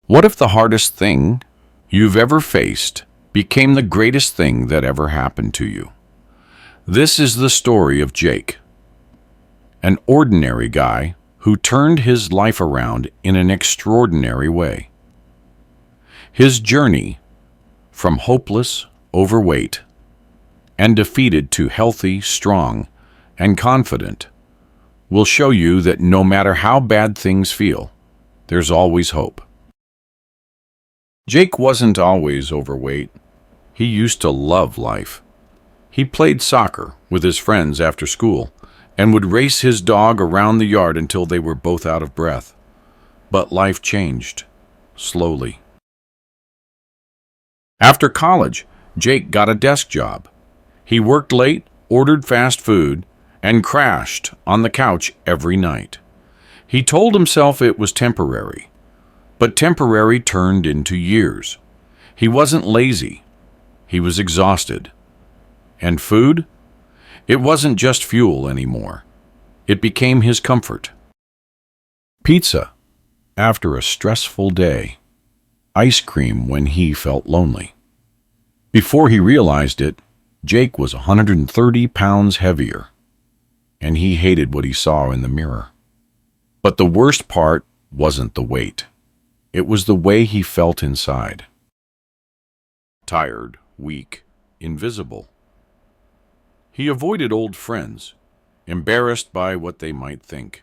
What if the hardest thing you've ever faced became the greatest thing that ever happened to you? This is the story of Jake, an ordinary guy who turned his life around in an extraordinary way. His journey from hopeless, overweight, and defeated to healthy, strong, and confident will show you that no matter how bad things feel, there's always hope. Jake wasn't always overweight. He used to love life. He played soccer with his friends after school and would race his dog around the yard until they were both out of breath. But life changed, slowly. After college, Jake got a desk job. He worked late, ordered fast food, and crashed on the couch every night. He told himself it was temporary. But temporary turned into years. He wasn't lazy. He was exhausted. And food? It wasn't just fuel anymore. It became his comfort. Pizza after a stressful day. Ice cream when he felt lonely. Before he realized it, Jake was 130 pounds heavier, and he hated what he saw in the mirror. But the worst part wasn't the weight. It was the way he felt inside. Tired, weak, invisible. He avoided old friends, embarrassed by what they might think.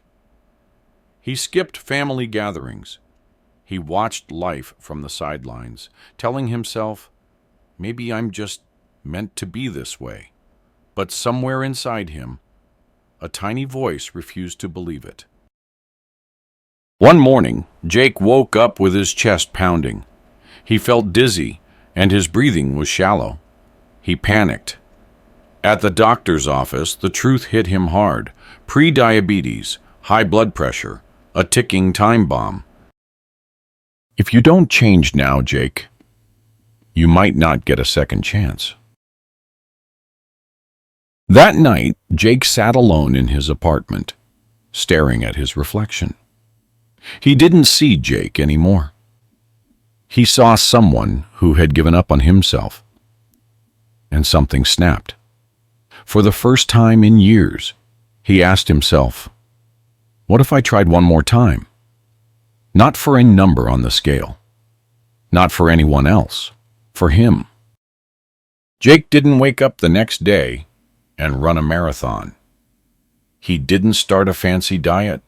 He skipped family gatherings. He watched life from the sidelines, telling himself, maybe I'm just meant to be this way. But somewhere inside him, a tiny voice refused to believe it. One morning, Jake woke up with his chest pounding. He felt dizzy, and his breathing was shallow. He panicked. At the doctor's office, the truth hit him hard. Pre-diabetes, high blood pressure, a ticking time bomb. If you don't change now, Jake, you might not get a second chance. That night, Jake sat alone in his apartment, staring at his reflection. He didn't see Jake anymore. He saw someone who had given up on himself. And something snapped. For the first time in years, he asked himself, what if I tried one more time? Not for a number on the scale. Not for anyone else. For him. Jake didn't wake up the next day and run a marathon. He didn't start a fancy diet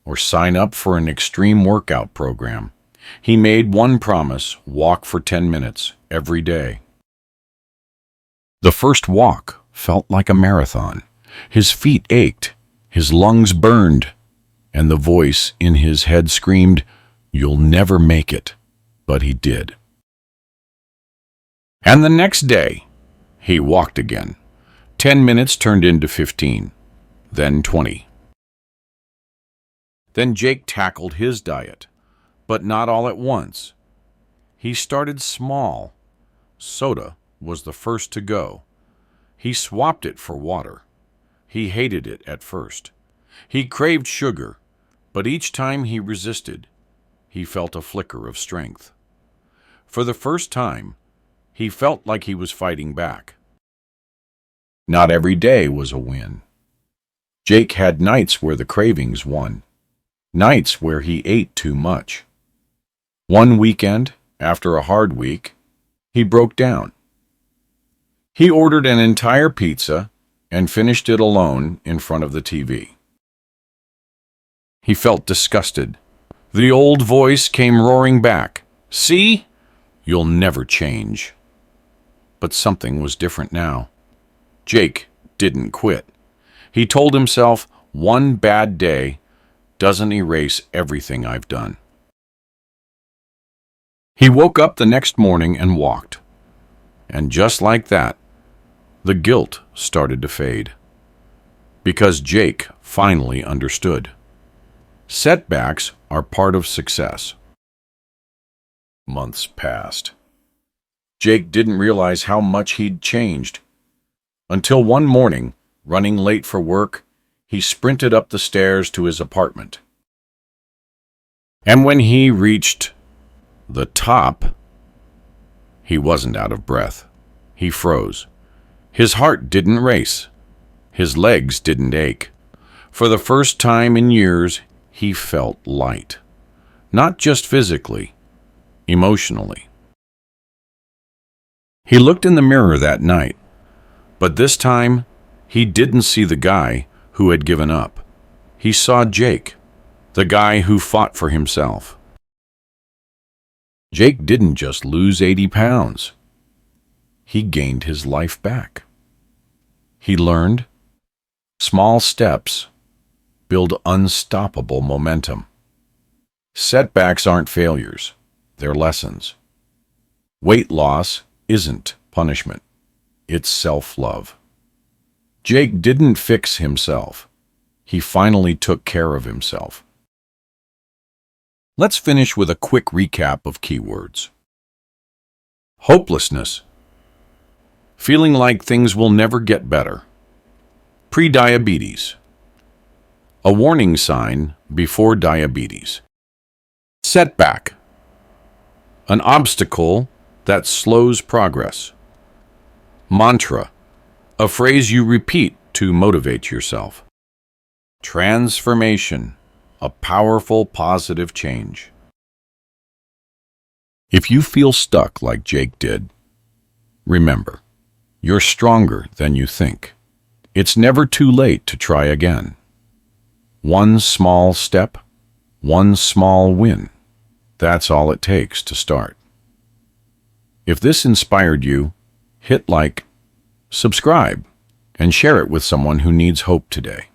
or sign up for an extreme workout program. He made one promise: walk for 10 minutes every day. The first walk felt like a marathon. His feet ached, his lungs burned, and the voice in his head screamed, "You'll never make it." But he did. And the next day, he walked again. 10 minutes turned into 15, then 20. Then Jake tackled his diet, but not all at once. He started small. Soda was the first to go. He swapped it for water. He hated it at first. He craved sugar, but each time he resisted, he felt a flicker of strength. For the first time, he felt like he was fighting back. Not every day was a win. Jake had nights where the cravings won. Nights where he ate too much. One weekend, after a hard week, he broke down. He ordered an entire pizza and finished it alone in front of the TV. He felt disgusted. The old voice came roaring back. "See? You'll never change." But something was different now. Jake didn't quit. He told himself, one bad day doesn't erase everything I've done. He woke up the next morning and walked. And just like that, the guilt started to fade. Because Jake finally understood. Setbacks are part of success. Months passed. Jake didn't realize how much he'd changed. Until one morning, running late for work, he sprinted up the stairs to his apartment. And when he reached the top, he wasn't out of breath. He froze. His heart didn't race. His legs didn't ache. For the first time in years, he felt light. Not just physically, emotionally. He looked in the mirror that night, but this time, he didn't see the guy who had given up. He saw Jake, the guy who fought for himself. Jake didn't just lose 80 pounds. He gained his life back. He learned small steps build unstoppable momentum. Setbacks aren't failures, they're lessons. Weight loss isn't punishment, it's self-love. Jake didn't fix himself. He finally took care of himself. Let's finish with a quick recap of keywords. Hopelessness. Feeling like things will never get better. Pre-diabetes. A warning sign before diabetes. Setback. An obstacle that slows progress. Mantra. A phrase you repeat to motivate yourself. Transformation. A powerful, positive change. If you feel stuck like Jake did, remember, you're stronger than you think. It's never too late to try again. One small step, one small win. That's all it takes to start. If this inspired you, hit like, subscribe, and share it with someone who needs hope today.